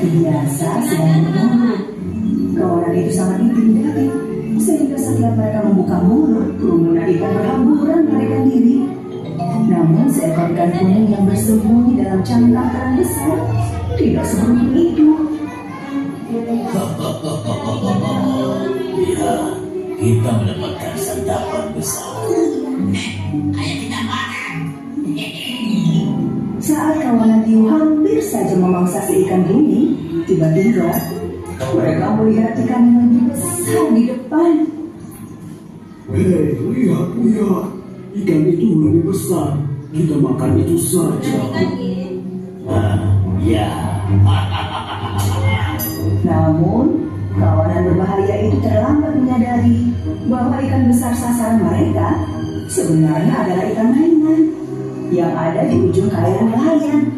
seperti biasa sedang menunggu. Kawanan itu sangat intimidatif, sehingga setiap mereka membuka mulut, kerumunan ikan berhamburan melarikan diri. Namun seekor ikan kuning yang bersembunyi dalam cangkang kerang besar tidak seberuntung itu. Lihat, kita mendapatkan santapan besar. Ayo kita makan. Saat kawanan hiu hampir saja memangsa si ikan kuning, tiba-tiba mereka melihat ikan yang lebih besar di depan. Hei, lihat. Ikan itu lebih besar. Kita makan itu saja. Ya. Namun, kawanan berbahaya itu terlambat menyadari bahwa ikan besar sasaran mereka sebenarnya adalah ikan mainan yang ada di ujung kail nelayan.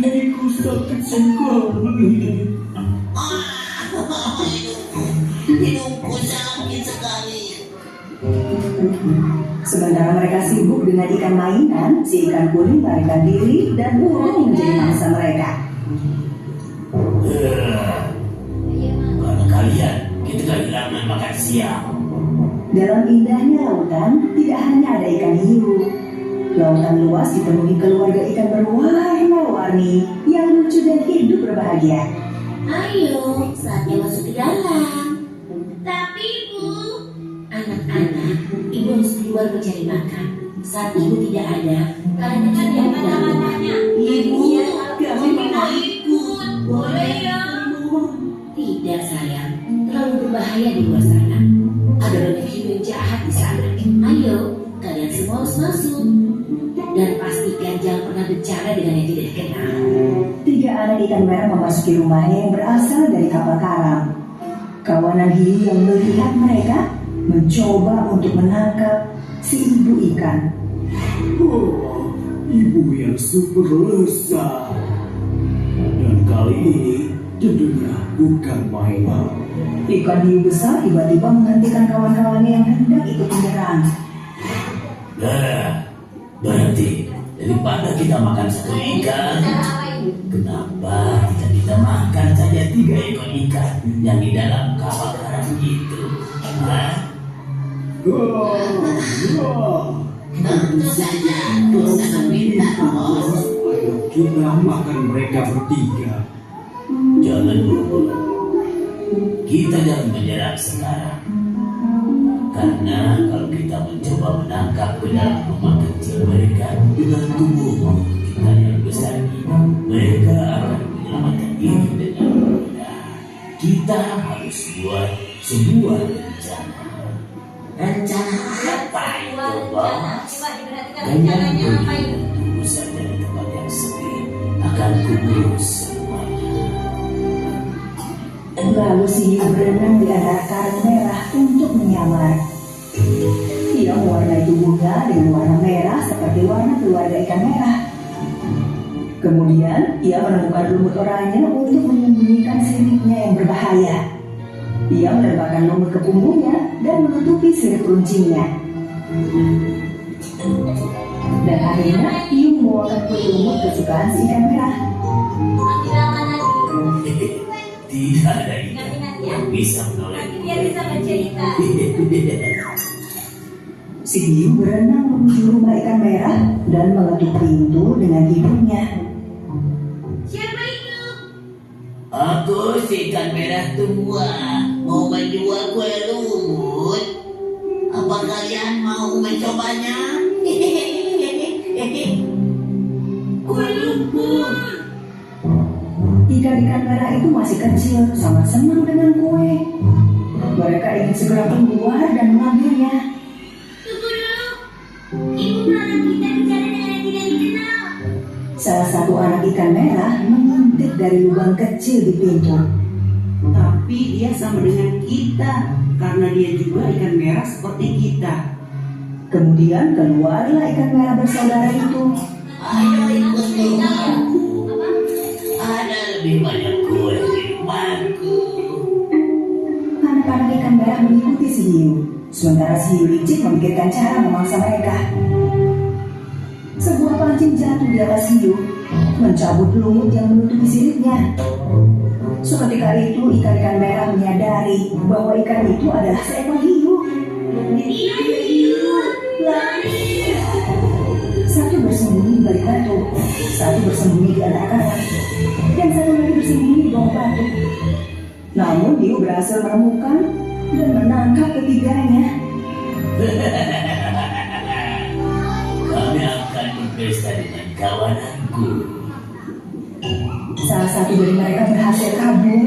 Gigiku sakit sekali. Hidupku sakit sekali. Sementara mereka sibuk dengan ikan mainan, si ikan kuning melarikan diri dan burung menjadi mangsa mereka. Karena kalian, kita kehilangan makan siang. Dalam indahnya lautan, tidak hanya ada ikan hiu. Lautan luas dipenuhi keluarga ikan berwarna-warni yang lucu dan hidup berbahagia. Ayo, saatnya masuk ke dalam. Tapi Ibu, anak-anak, Ibu harus keluar mencari makan. Saat Ibu tidak ada, kalian akan yang di dalam rumahnya. Ibu, kami mau ikut. Boleh ya? Tidak sayang, terlalu berbahaya di luar sana. Ada banyak hiu yang jahat di sana. Ayo, kalian semua harus masuk. Dan pastikan jangan pernah bicara dengan yang tidak dikenal. 3 anak ikan merah memasuki rumahnya yang berasal dari kapal karam. Kawanan hiu yang melihat mereka mencoba untuk menangkap si ibu ikan. Oh, ibu yang super lezat. Dan kali ini tentunya bukan mainan. Ikan hiu besar tiba-tiba menghentikan kawan-kawannya yang hendak ikut menyerang. Berarti daripada kita makan satu ikan, kenapa tidak kita makan saja 3 ekor ikan yang di dalam kapal karam itu? Tentu saja, sangat minta, Bos. Ayo kita makan mereka bertiga. Jangan buru-buru. Kita jangan menyerang sekarang. Karena kalau kita mencoba menangkap ke dalam rumah kecil mereka dengan tubuh kita yang besar ini, mereka akan menyelamatkan diri dengan mudah. Kita harus buat sebuah rencana. Rencana Apa itu, Bos? Coba diperhatikan Dengan rencananya apa itu? tunggu saja di tempat yang sepi, akan kuurus semuanya. Lalu si hiu berenang di antara karang merah untuk menyamar. Ia mewarnai tubuhnya dengan warna merah seperti warna keluarga ikan merah. Kemudian ia menemukan lumut oranye untuk menyembunyikan siripnya yang berbahaya. Ia menerbangkan lumut ke punggungnya dan menutupi sirip runcingnya. Dan akhirnya hiu membawakan kue lumut kesukaan si ikan merah. Tidak ada ikan yang bisa menolong. Biar bisa bercerita. Si hiu berenang menuju rumah ikan merah dan mengetuk pintu dengan hidungnya. Siapa itu? Aku si ikan merah tua, mau menjual kue lumut. Apa kalian mau mencobanya? Kue lumpur. Ikan-ikan merah itu masih kecil, sangat senang dengan kue. Mereka ingin segera keluar dan mengambilnya. Tunggu dulu. Ibu melarang kita bicara dengan yang tidak dikenal. Salah satu anak ikan merah mengintip dari lubang kecil di pintu. Tapi dia sama dengan kita karena dia juga ikan merah seperti kita. Kemudian keluarlah ikan merah bersaudara itu. Ayo ikut denganku. Ada lebih banyak kue di rumahku. Anak-anak ikan merah mengikuti si hiu, sementara si hiu licik memikirkan cara memangsa mereka. Sebuah pancing jatuh di atas hiu, mencabut lumut yang menutupi siripnya. Seketika itu ikan-ikan merah menyadari bahwa ikan itu adalah seekor hiu. Satu bersembunyi di balik batu, satu bersembunyi di antara karang, dan satu lagi bersembunyi di bawah batu. Namun hiu berhasil menemukan dan menangkap ketiganya. Kami akan berpesta dengan kawananku. Salah satu dari mereka berhasil kabur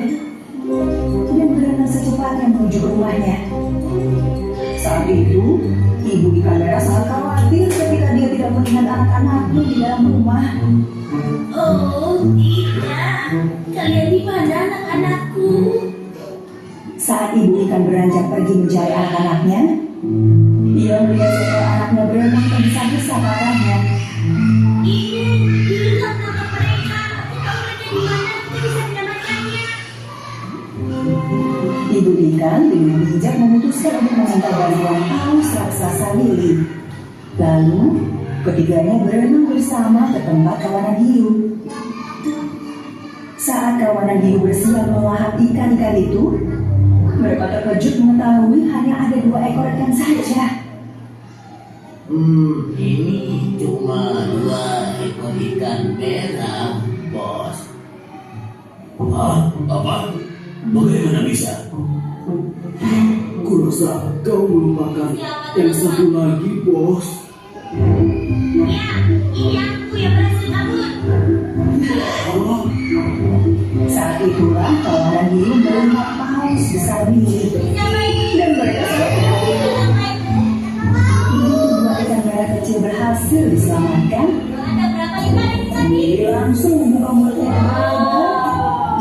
dan berenang secepatnya menuju ke rumahnya. Saat itu, ibu ikan merah sangat khawatir ketika dia tidak melihat anak-anaknya di dalam rumah. Oh tidak, kalian di mana anak-anakku? Saat ibu ikan beranjak pergi mencari anak-anaknya, dia melihat seekor anaknya berenang tergesa-gesa ke arahnya. Ini kan kakak mereka. Kalau mereka di mana, kita bisa mendapatkannya. Ibu ikan dengan bijak memutuskan untuk meminta bantuan paus raksasa Lili. Lalu, ketiganya berenang bersama ke tempat kawanan hiu. Saat kawanan hiu bersiap melahap ikan-ikan itu, mereka terkejut mengetahui hanya ada 2 ekor ikan saja. Ini cuma 2 ekor ikan merah, bos. Hah? Apa? Bagaimana bisa? Kurasa kau melupakan yang satu lagi, bos. Ya, ini aku yang berhasil kabur. Oh, Saat itulah kawanan hiu melihat paus besar Lili Siapa ini? dan mereka sangat terkejut. Begitu 2 ikan merah kecil berhasil diselamatkan, Ada berapa ikan di sana? Lili langsung membuka mulutnya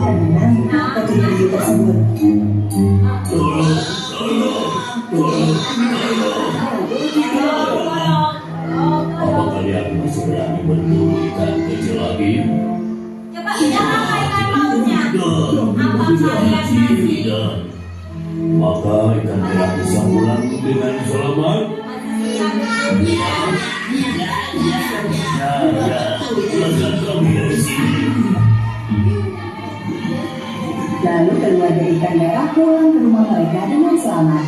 dan menangkap ketiga hiu tersebut. Apa kalian masih berani berburu ikan kecil lagi? Coba kita apa ikan pausnya? Apa kalian Tidak. Maka ikan merah bisa pulang dengan selamat. Ya, keluarkan kami dari sini. Lalu keluarga ikan merah pulang ke rumah mereka dengan selamat.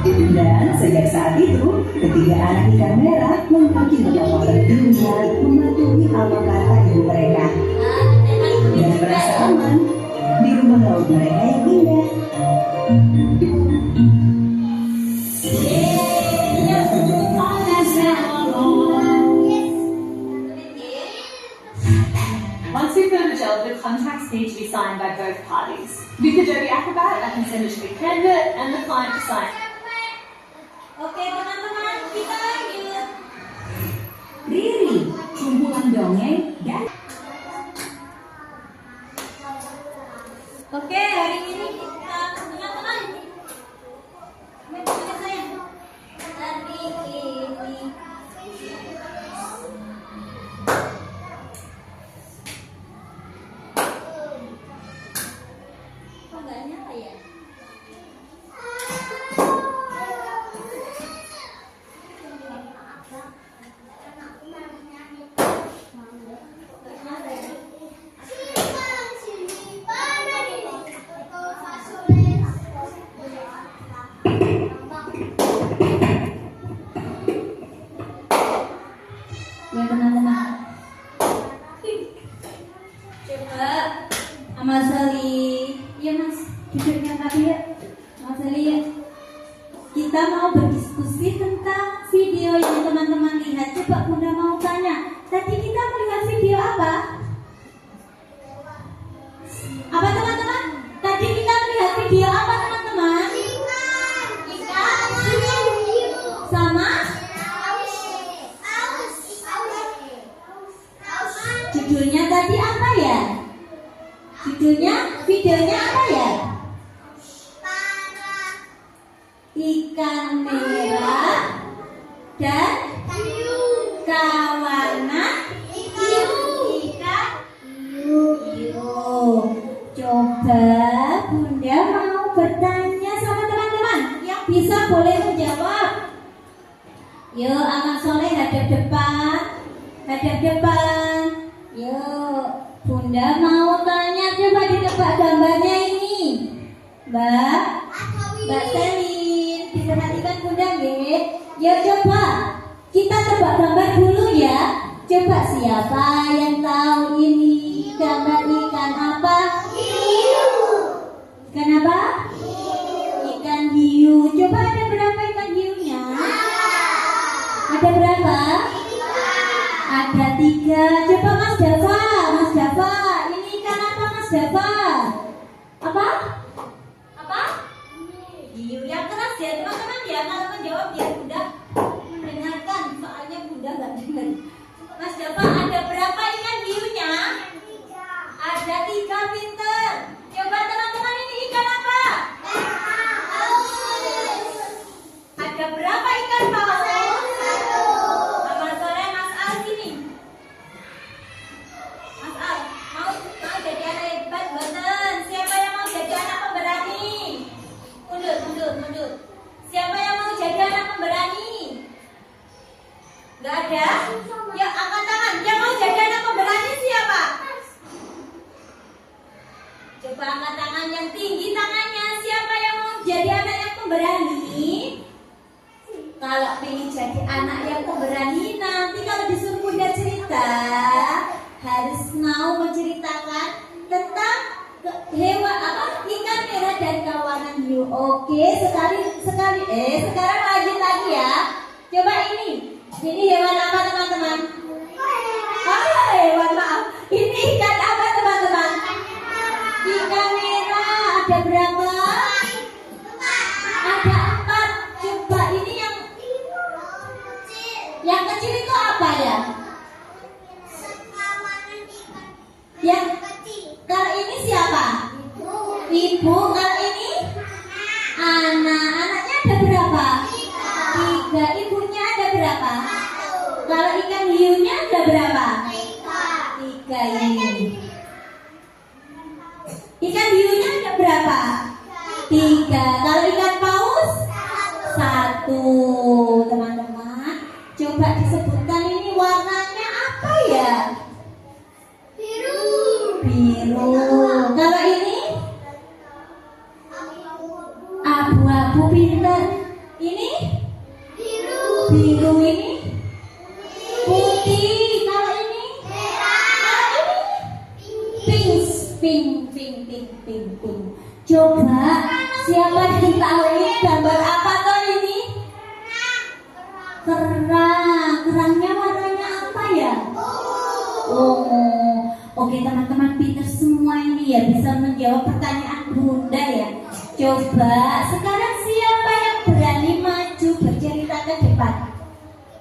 Dan sejak saat itu, ketiga anak ikan merah mengkaji betapa pentingnya mematuhi apa kata ibu mereka dan merasa aman di rumah laut mereka yang indah. Once we fill the gel, the contracts need to be signed by both parties. With Adobe Acrobat, I can send it to the candidate and the client to sign. Oke teman-teman, kita lanjut. Riri, kumpulan dongeng dan Oke, hari ini kita teman-teman. Baca saya. Hari ini kok nggak nyala ya? Ya teman-teman. Coba Mas Ali. Ya Mas, duduknya tadi ya. Mas Ali ya. Kita mau berdiskusi tentang video yang teman-teman lihat. Coba Bunda mau tanya. Tadi kita melihat video apa? Apa teman-teman? Tadi kita melihat video apa teman-teman? Ikan. Sama? Judulnya tadi apa ya? Videonya apa ya? Ikan merah dan kawanan ikan hiu. Coba Bunda mau bertanya sama teman-teman. Yang bisa boleh menjawab. Yuk, Anak Soleh hadap depan. hadap depan. Yuk, Bunda mau tanya, coba ditebak gambarnya ini. Mbak Selin, diperhatikan Bunda nggih? Ya coba kita tebak gambar dulu ya. Coba siapa yang tahu ini gambar ikan apa? Ikan apa? Ikan hiu. Coba ada berapa ikan hiunya? Ada berapa? Ada 3. Coba Mas Dava, ini ikan apa Mas Dava? Apa? Hiu. Yang keras ya teman-teman ya, kalau menjawab biar Bunda mendengarkan, soalnya Bunda nggak dengar. Mas Dava, ada berapa ikan hiunya? Ada 3, pinter. Coba teman-teman, ini ikan apa? Ada berapa ikan paus? Selamat sore Mas Al, sini. Mas Al, mau jadi anak hebat boten? Siapa yang mau jadi anak pemberani? Mundur. Siapa yang mau jadi anak pemberani? Gak ada? Ya, angkat tangan. Yang mau jadi anak pemberani siapa? Coba angkat tangan yang tinggi tangannya. Siapa yang mau jadi anak yang pemberani? Kalau pengen jadi anak yang pemberani, nanti kalau disuruh Bunda cerita, harus mau menceritakan tentang hewan apa? Ikan merah dan kawanan hiu. Oke, sekarang lanjut lagi ya. Coba ini hewan apa teman-teman? Maaf. Ini ikan apa teman-teman? Ikan merah. Ada berapa? Ada 4. Coba ini yang kecil itu apa ya? Yang kalau ini siapa? Ibu. Kalau ini anak. Anaknya ada berapa? 3. Ibunya ada berapa? Kalau ikan hiunya ada berapa? 3 ini. Ikan hiunya ada berapa? 3. Kalau ikan paus? 1. Teman-teman, coba disebutkan ini warnanya apa ya? Biru. Kalau ini? Abu-abu, pinter. Ini? Biru. Ini? Putih. Kalau ini? Pink. Coba siapa yang tahu ini gambar apa toh ini? Kerangnya warnanya apa ya? Oke teman-teman, pinter semua ini ya, bisa menjawab pertanyaan Bunda ya. Coba sekarang siapa yang berani maju bercerita ke depan?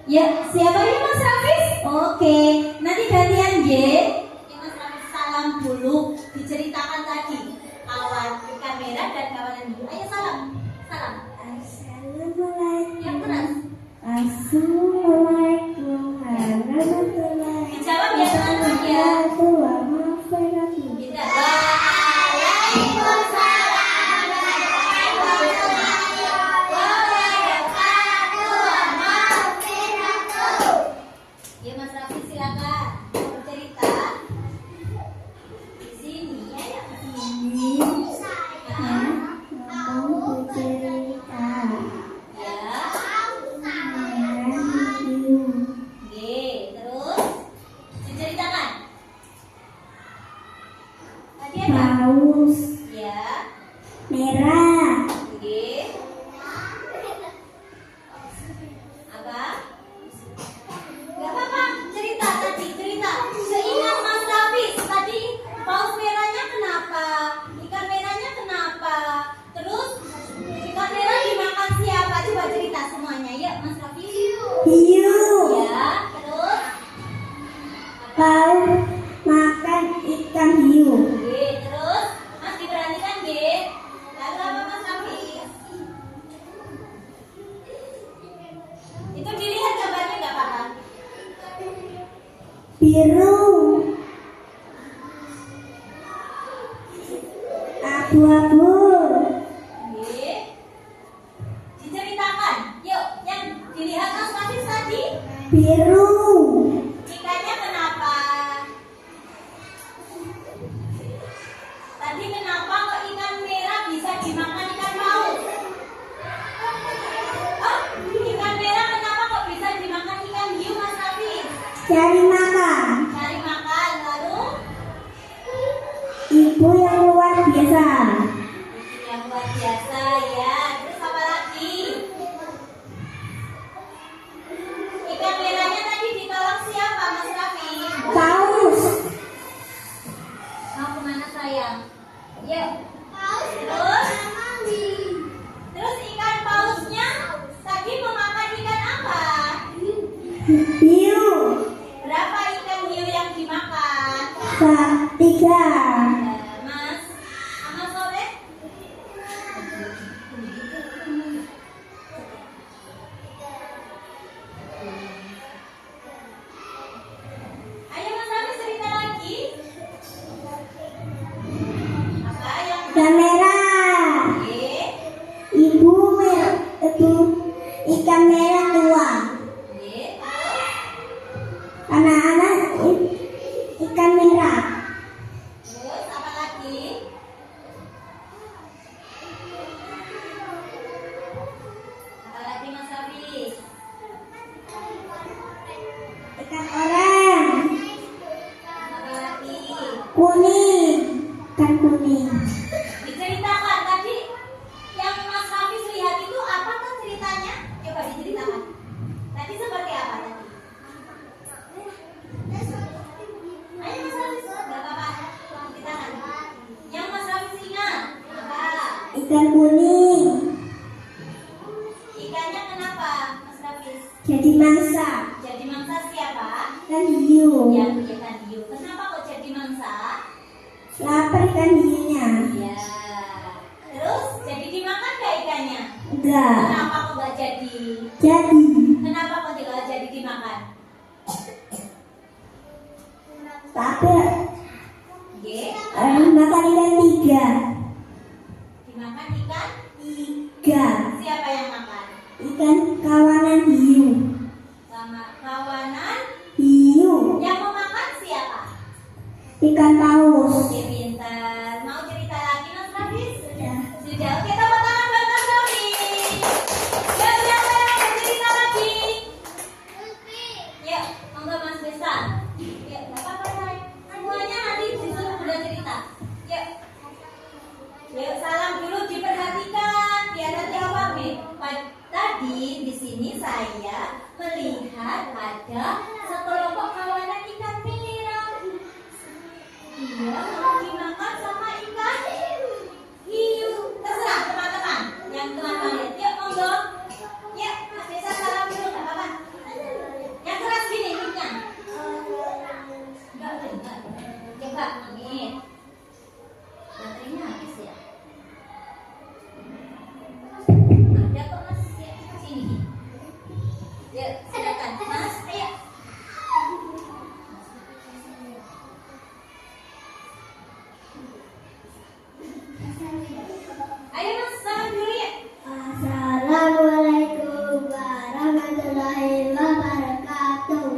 Ya, siapa ya Mas Rafis? Oke, nanti gantian ya. Mas Rafis salam dulu, diceritakan tadi ikan merah dan kawanan hiu. Ayo salam. Assalamualaikum. Yang keras. Assalamualaikum warahmatullahi. Dijawab ya teman-teman ya. Ya Mas Raffi silakan bercerita. Di sini ya, di sini. Mau bercerita. Ya. Oke, terus diceritakan. Tadi ada paus. Ya. Merah. Oke. Apa? Gak apa-apa, cerita. Seingat Mas Rafis tadi, paus merahnya kenapa? Ikan merahnya kenapa? Terus ikan merah dimakan siapa? Coba cerita semuanya, ya Mas Rafis. Hiu. Ya, terus Paus makan ikan hiu. Oke, terus Mas diperhatikan Ge. Lalu apa Mas Rafis? Itu dilihat gambarnya gak apa-apa. Biru. Abu-abu. Oke. Diceritakan. Yuk, yang dilihat Mas Rafis tadi Biru. ikannya Cari makan. Cari makan, lalu Ibu yang luar biasa. yang luar biasa ya. Terus apa lagi? Ikan merahnya tadi ditolong siapa, Mas Raffi? Paus. Mau kemana sayang? Yuk. Terus ikan pausnya tadi memakan ikan apa? Hiu. Berapa ikan hiu yang dimakan? 3. Mas, sama sore? Ayo Mas Raffi cerita lagi. Apa yang Ikan merah. Oke. Ibu itu ikan merah tua. Oke. Anak-anak ikan merah. Terus apa lagi? Apa lagi Mas Raffi? Ikan oranye. Apa lagi? Kuning. Ikan kuning. Diceritakan tadi yang Mas Hafiz lihat itu apa tuh ceritanya? Coba diceritakan. Tadi seperti apa tadi? Ayo Mas Hafiz, nggak apa-apa. Ceritakan. Yang Mas Hafiz ingat apa? Ikan kuning. Ikannya kenapa Mas Hafiz? Jadi mangsa. Jadi mangsa siapa? Ikan hiu. Yang ikan hiu. Kenapa kok jadi mangsa? Lapar ikan hiunya. Ya. Terus jadi dimakan nggak ikannya? Enggak. Kenapa kok nggak jadi? Jadi. Kenapa kok tidak jadi dimakan? Tapi Oke. makan ikan 3. Dimakan ikan? 3. Siapa yang makan? Ikan kawanan hiu. Sama kawanan. Hiu. Yang memakan siapa? Ikan paus. Oke, pintar. Mau cerita lagi Mas Hafiz? Sudah. Oke, tepuk tangan buat Mas Hafiz. Ya, siapa yang mau cerita lagi? Yuk, monggo Mas Desa. Yuk, nggak apa-apa say. Semuanya nanti disuruh Bunda cerita. Yuk. Yuk, salam dulu diperhatikan biar nanti apa nih? Tadi di sini saya melihat ada sekelompok kawanan ikan merah. Iya, dimakan sama ikan hiu. Terserah teman-teman. Yang teman-teman lihat, yuk monggo. Yuk, Mas Desa salam dulu nggak apa-apa. Yang keras gini mic-nya. Enggak. Coba, amin. Baterainya habis ya. Ada kok Mas, ya, sini. Yuk, silakan Mas, ayo. Ayo Mas, salam dulu ya. Assalamualaikum warahmatullahi wabarakatuh.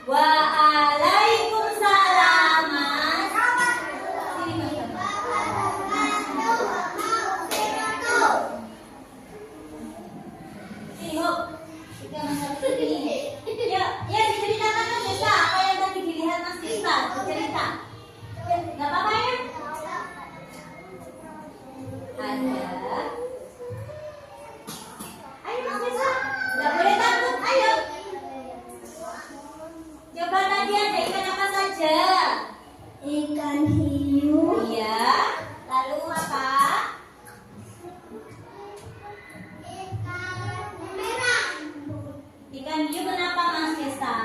Waalaikumsalam Mas. Sini Mas. Sini Hop. Kita masuk ke sini. Ya, diceritakan Mas Desa apa yang tadi dilihat Mas Desa. Cerita. Gak apa-apa ya? Ada. Ayo Mas Desa. Gak boleh takut, ayo. Coba tadi ada ikan apa saja? Ikan hiu. Iya. Lalu apa? Ikan hiu kenapa Mas Desa?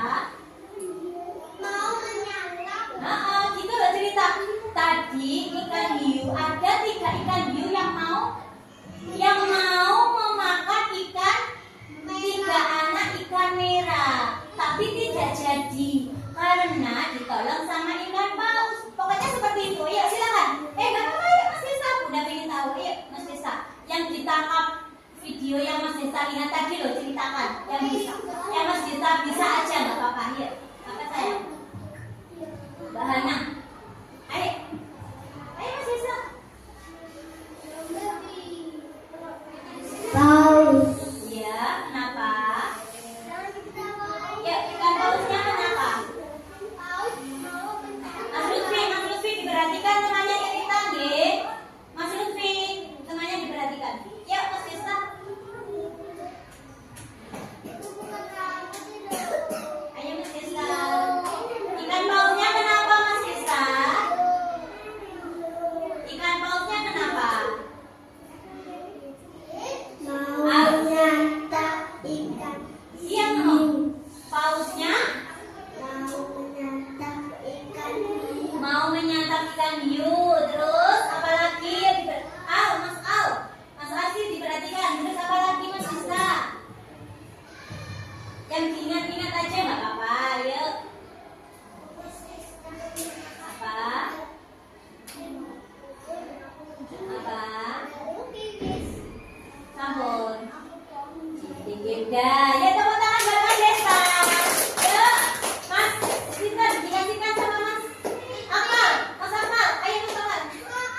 Gitu loh cerita. Tadi ikan hiu ada 3 ikan hiu yang mau memakan ikan 3 anak ikan merah, tapi tidak jadi karena ditolong sama ikan paus. Pokoknya seperti itu. Yuk silakan. Nggak apa-apa ya Mas Desa. Udah pengen tahu ya Mas Desa. Yang ditangkap video yang Mas Desa lihat tadi loh, ceritakan. Yang Mas Desa bisa aja nggak apa-apa. Yuk. Apa saya? Bahannya. Ayo Mas Desa. Paus. Iya, kenapa? Ya, ikan pausnya kenapa? ikan hiu. Terus apa lagi yang Mas Arsy diperhatikan. Terus apa lagi MasIsta? Yang diingat-ingat aja nggak apa-apa. Yuk. Apa? Sabun. Dikit dah. Ya tepuk tangan buat Mas Desta. Yuk, Mas Sinta dikasihkan sama Mas Akmal. Mas Akmal, ayo Mas Akmal.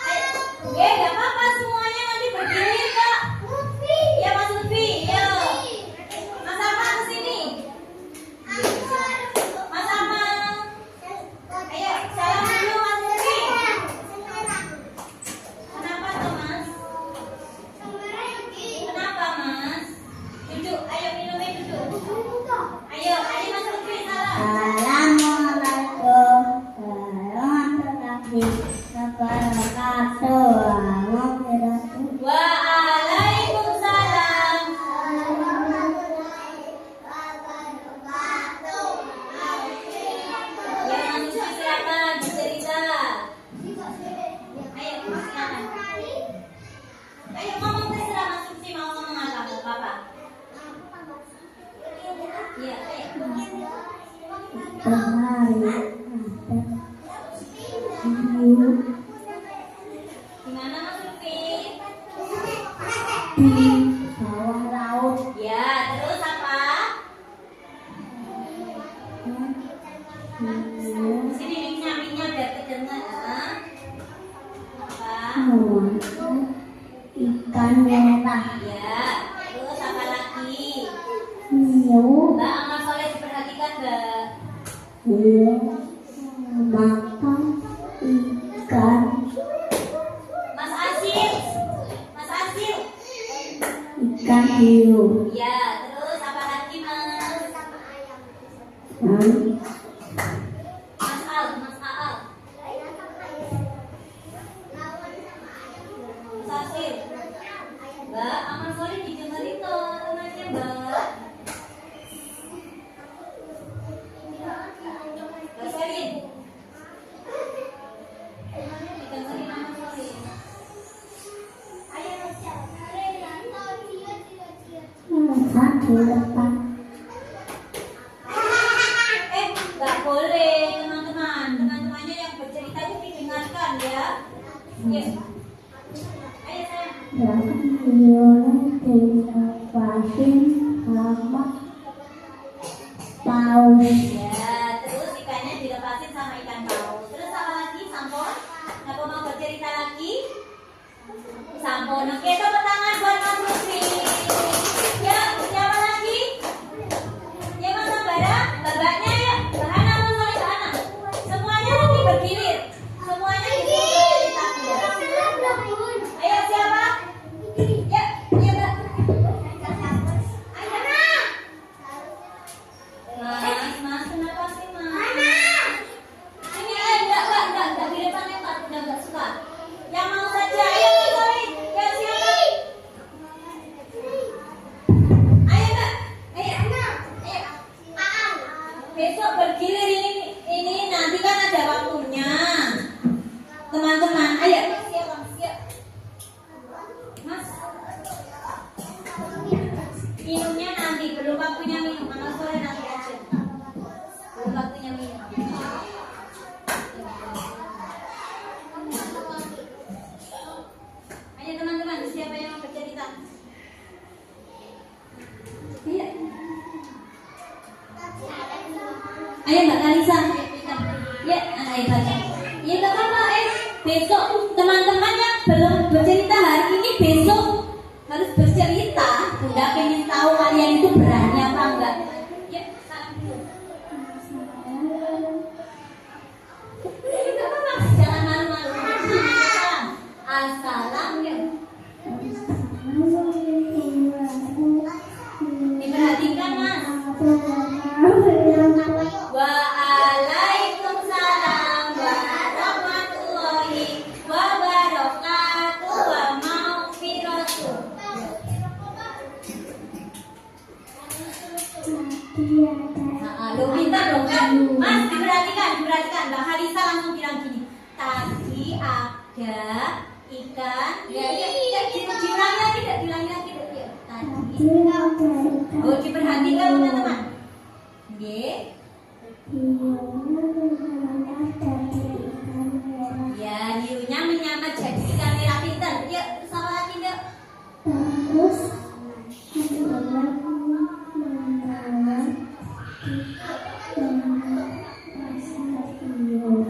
Ayo. Gak apa-apa semuanya nanti berdiri kak. Ya Mas Lutfi, yuk. Mas Akmal kesini. Mas Akmal. Ayo, salam dulu Mas Lutfi. Kenapa tuh Mas? Kenapa Mas? Duduk, ayo minumnya duduk. Ayo Mas Lutfi salam. Assalamualaikum warahmatullahi wabarakatuh. Waalaikumsalam. Ya Mas Lutfi silakan bercerita. Ayo silakan. Ayo ngomong terserah Mas Lutfi mau ngomong apa Papa. Iya, ayo. Gimana Mas Lutfi? Di bawah laut Ya, terus apa? Sini minya biar kedengeran. Apa? ikan merah, Ya, terus apa lagi? hiu, Mbak Amal Soleh diperhatikan Mbak. makan ikan, Mas Asil. ikan hiu, Ya, terus apa lagi Mas? Mas Aal. Mas Asil. Mbak Amal Soleh didengerin tuh temannya Mbak. Mbak Selin. Didengerin Amal Soleh. satu depan, Nggak boleh teman-temannya yang bercerita itu didengarkan ya. Yes. Ayo sayang. dan hiu dinovasin sama paus. Ya, terus ikannya dilepasin sama ikan paus. Terus apa lagi? Sampon? Apa mau bercerita lagi? Sampon. Oke, tepuk tangan buat Mas Lutfi. Ya, siapa lagi? Ya Mas Ambara, babaknya ya. Bahana Mas Soleh Bahana. Semuanya nanti bergilir. Semuanya bercerita. Ayo siapa? Ya, iya Mbak. Mas, kenapa sih Mas? Ini enggak di depannya Pak, udah enggak suka. Yang mau saja, ayo Mas Soleh. Ya siapa? Ayo Mbak, ayo. Besok bergilir ini nanti kan ada waktunya. Teman-teman, ayo. Siap. Mas. Minumnya nanti, belum waktunya minum. Mas Soleh nanti aja. Belum waktunya minum. Ayo teman-teman, siapa yang mau bercerita? Iya. Ayo Mbak Kalisa. Ya, ayo baca. Ya nggak apa-apa. Besok teman-teman yang belum bercerita hari ini besok harus bercerita. Udah pengen tahu kalian itu berani apa enggak? Ya, salam dulu. Nggak apa-apa, jangan malu-malu. Salam. Assalam ya. Diperhatikan Mas. Waalaikumsalam warahmatullahi wabarakatuh wa maghfiratuh. Lo pintar dong kan? Mas diperhatikan. Mbak Halisa langsung bilang gini. Tadi Ada ikan. Ya, diulangi lagi, tadi. Oh, diperhatikan teman-teman. Oke. Ya, hiunya menyamar jadi ikan merah pintar. Yuk, sama lagi dok. Terus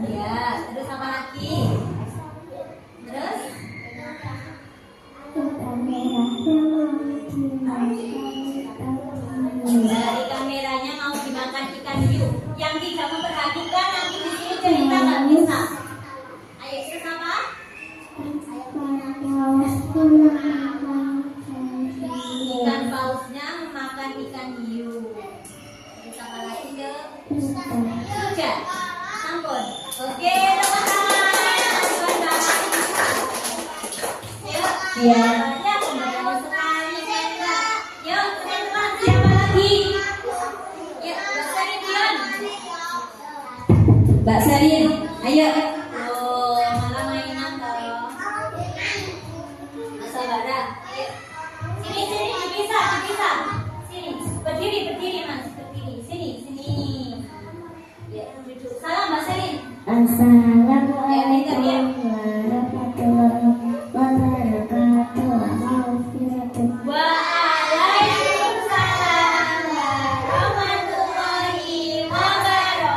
Ya, terus apa lagi? Terus? Ikan merahnya mau dimakan ikan hiu. Yang tidak memperhatikan nanti di sini cerita nggak bisa. Ayo, terus apa? Ikan pausnya memakan ikan hiu. Terus apa lagi dok? Sudah, ampun. Oke, teman-teman. Yuk, Ya. ya, kembali sekali. Yuk, teman-teman, siapa lagi? Yuk, Mbak Serin. Mbak Serin, ayo. Oh, malah mainan dong. Masa Bara, ayo. Sini, dipisah. Sini, berdiri, Mas, berdiri. Sini. Ya, duduk. Salam Mbak Serin. Assalamualaikum warahmatullahi wabarakatuh. Waalaikumsalam warahmatullahi wabarakatuh.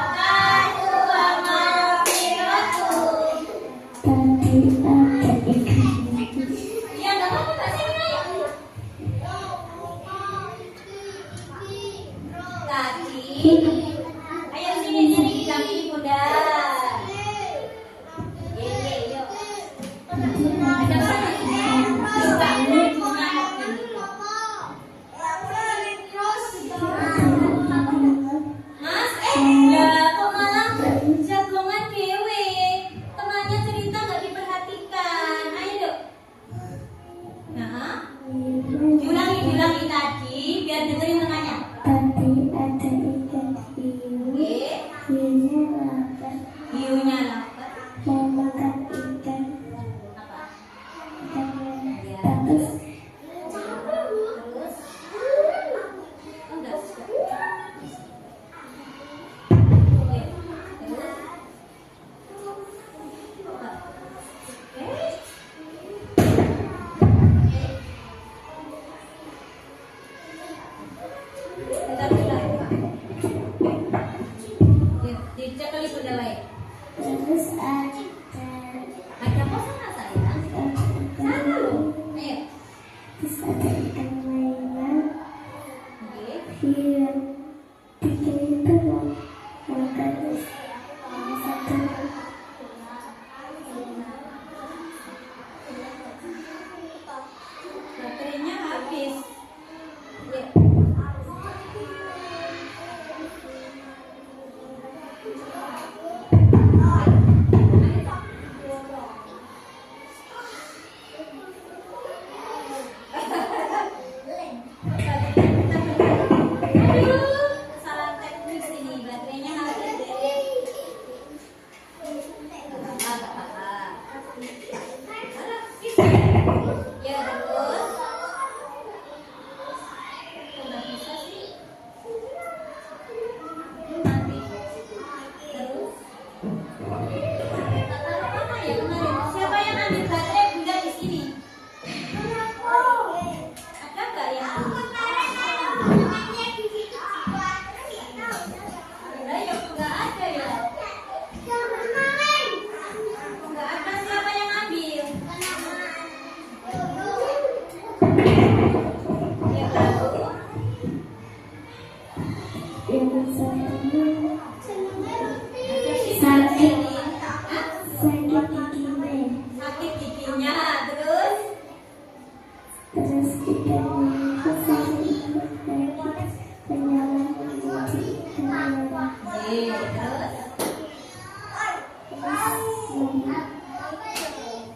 Tadi ada ikan. Ya, nggak apa-apa, Mbak Serin, ayo. Tadi, ayo sini didampingi Bunda. Yuk. Ada apa? Buka. Mas, lah kok malah jagongan dewe? Temannya cerita nggak diperhatikan. Ayo dok. Nah, diulangi tadi biar dengerin temannya. Tadi ada ikan hiu. Oke, Hiunya lapar. hiunya lapar. Mau makan ikan. Apa? Terus Terus? Enggak. Oke, terus? Apa? Bentar. Dicek kali Bunda baik. terus ada Ada apa sama sayang? Sana loh. Ayo. terus ada ikan mainan. Oke. Hiu tiga itu mau makan satu. Baterainya habis. Ya. Aduh, salah teknis ini, baterainya habis. Gak apa-apa. Ya, terus. Nggak bisa sih. Nanti. Terus. Taruh mana ya kemarin? Siapa yang ambil baterai Bunda di sini? Ada nggak yang? Ada ya, nggak ada ya. Nggak ada, siapa yang ambil? Ya, lalu. Yang satunya Sakit. sakit giginya. Sakit giginya, terus Terus ikannya sakit penyakit gigi ikan merah. terus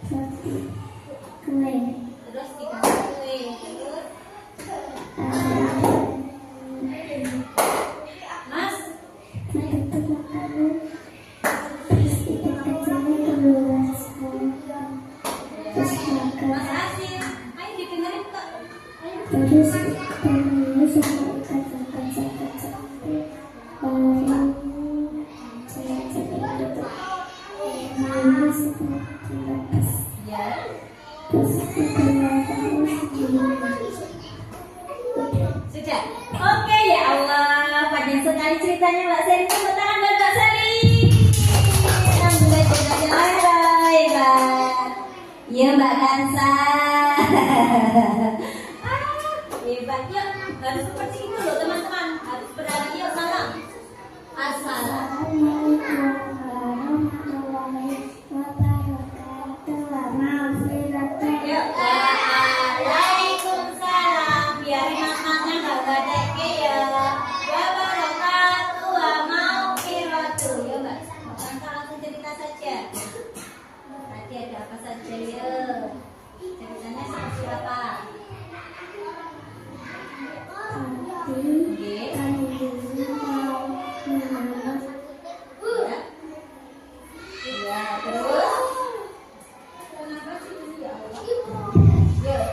Sakit kue. terus dikasih kue, terus Mas, Tutup makanan. Terus ikan kecilnya keluar semua. Mas Asim, ayo didengerin kok. Ayo. Terus kita menulis sama kata-kata seperti orang cerita itu menulis seperti lepas. Ya. Terus kita harus Sudah. Oke ya Allah, panjang sekali ceritanya Mbak Sari. Tepuk tangan buat Mbak Sari. Alhamdulillah ceritanya hebat. Ya Mbak Kansa. Hebat. Yuk, harus seperti itu loh teman-teman. Harus berani. Yuk salam. Assalamualaikum. Yuk. Waalaikumsalam. Biarin makannya nggak gadek ya. Wabarakatuh wa maghfiratuh. Yuk Mbak. Makan langsung cerita saja. Tadi ada apa saja ya? Ceritanya seperti apa? Oke. Ya, terus? Kenapa sih ya Allah? Yuk.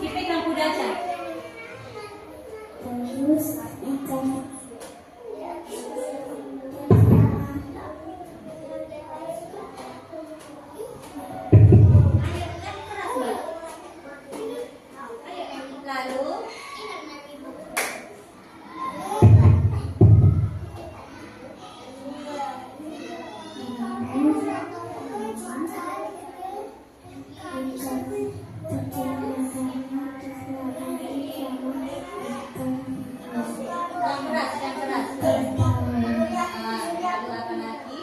Dipegang kuda aja. terus ikan Lalu yang keras. Lalu apa lagi?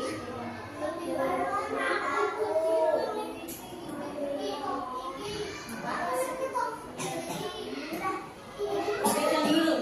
Pegang dulu.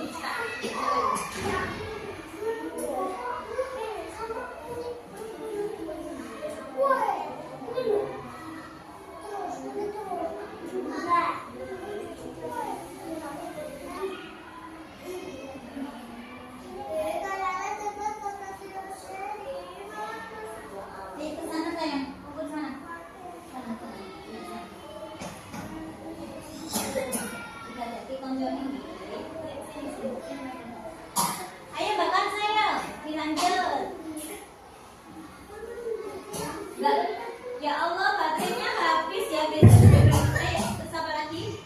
Ke sana sayang, ukur sana. Kita jadi konjolin. Ayo makan saya, dilanjut. Enggak. Ya Allah, baterainya habis ya besok. Ayo, terus apa lagi?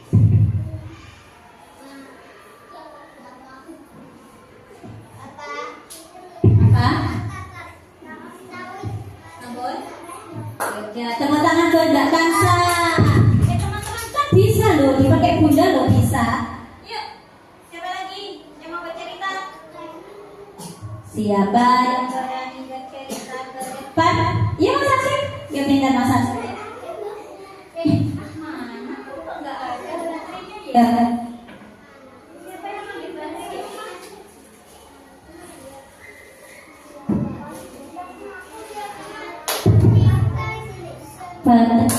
Apa? Ambon? Ya, tepuk tangan buat Mbak Kansa. Teman-teman kan bisa loh, dipakai bunda loh bisa. Yuk, siapa lagi yang mau bercerita? Siapa yang berani bercerita ke depan? Ya Mas Asyik, ya pintar Mas Asyik. Mana? Kok nggak ada baterainya ya? Siapa yang ambil baterai? Baterai.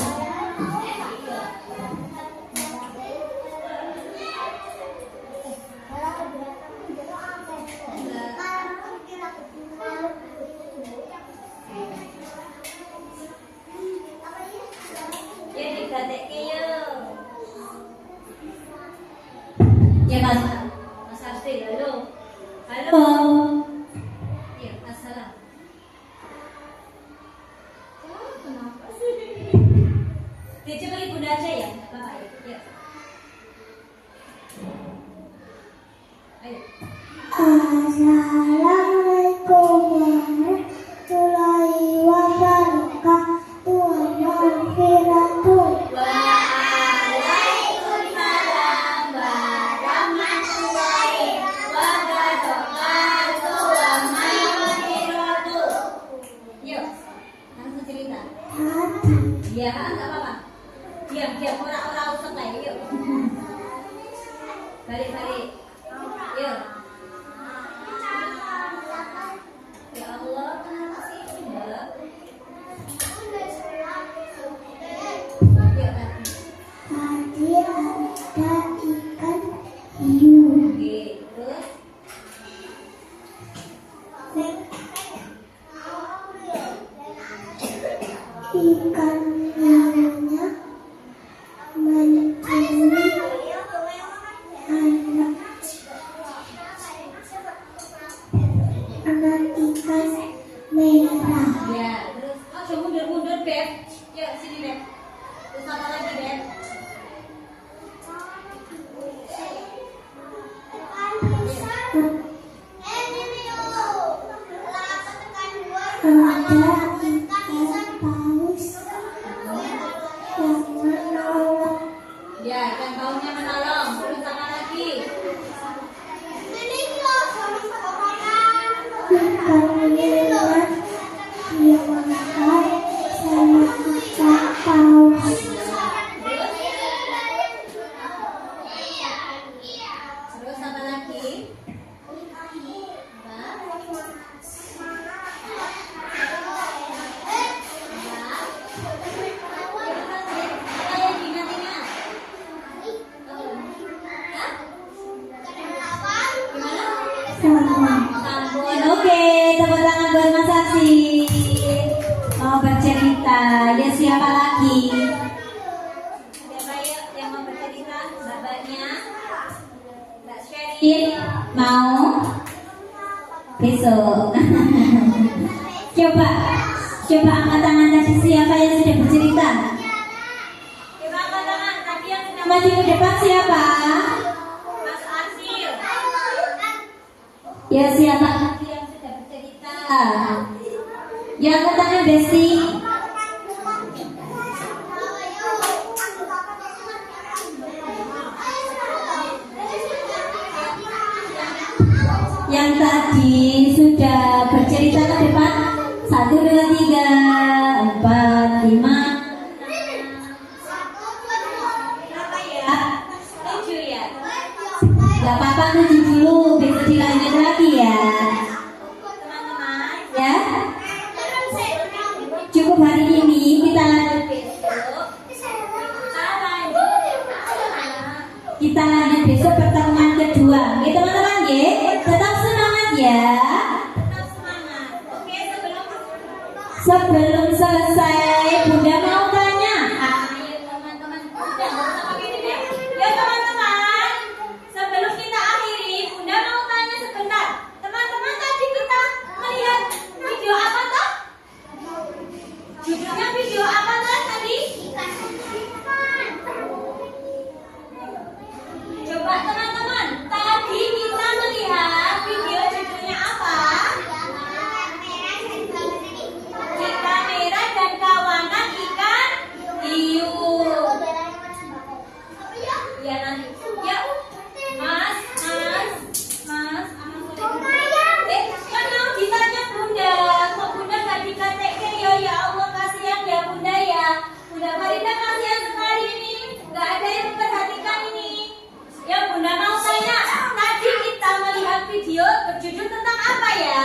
Ya digadekke yuk. Ya Mas Arsi, halo. Halo. Ya, assalam. Kenapa sih? Dia coba ibu aja ya, nggak apa-apa ya. Yuk. Ayo. Assalamualaikum warahmatullahi wabarakatuh wabarakatuh. Waalaikumsalam warahmatullahi wabarakatuh. Yuk, langsung cerita. Iya, nggak apa-apa. Diam, orang-orang usah lah, yuk. Balik. Yuk. Ya Allah, kenapa sih Mbak? Yuk, Tadi ada ikan hiu. Oke, terus Sampun, oke, tepuk tangan buat Mas Aksi. Mau bercerita, ya siapa lagi? Siapa yuk yang mau bercerita? Babanya Mbak Sherin mau besok. Coba angkat tangan tadi siapa yang sudah bercerita? Coba angkat tangan tadi yang sudah maju ke depan siapa? Mas Asil. Ya siapa lagi yang sudah bercerita? Ya angkat tangan Desi. Yang tadi sudah bercerita ke depan. 1, 2, 3, 4, 5. Berapa ya? 7 ya? Gak apa-apa 7 dulu, besok dilanjut lagi ya. Teman-teman ya. Cukup hari ini, kita lanjut besok. Kita lanjut besok pertemuan kedua. Oke teman-teman ya, tetap semangat ya. Sebelum selesai, Bunda mau tanya. Ayo teman-teman, ya teman-teman, sebelum kita akhiri, Bunda mau tanya sebentar. Teman-teman tadi kita melihat video apa toh? Judulnya video apa toh tadi? Coba teman-teman, tadi kita melihat video judulnya apa? Ikan merah dan kawanan ikan hiu. Ya nanti. Ya, Mas. Kan mau ditanya Bunda. Kok Bunda gak dikatek ya Allah kasihan ya Bunda ya. Bunda Farida kasihan sekali ini. Gak ada yang memperhatikan ini. Ya Bunda mau tanya. Tadi kita melihat video berjudul tentang apa ya?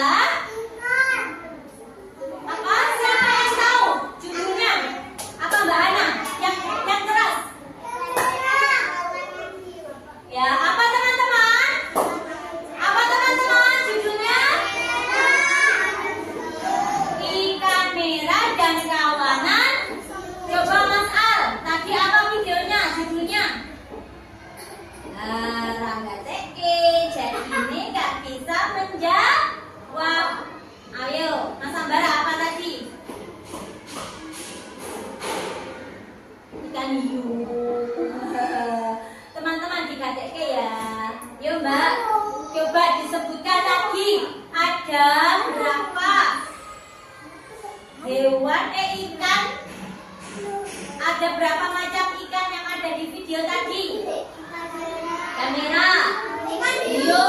Apa? Siapa yang tahu judulnya? Apa Mbak Ana? Yang keras? Ya, apa teman-teman? Apa teman-teman judulnya? Ikan merah dan kawanan. Coba Mas Al, tadi apa videonya? Judulnya? Rangga Teke, jadi ini nggak bisa menjawab. Ayo, Mas Ambara apa tadi? Ikan hiu. Teman-teman dikatek ya. Yuk Mbak, coba disebutkan lagi. Ada berapa hewan ikan? Ada berapa macam ikan yang ada di video tadi? Ikan merah, ikan hiu,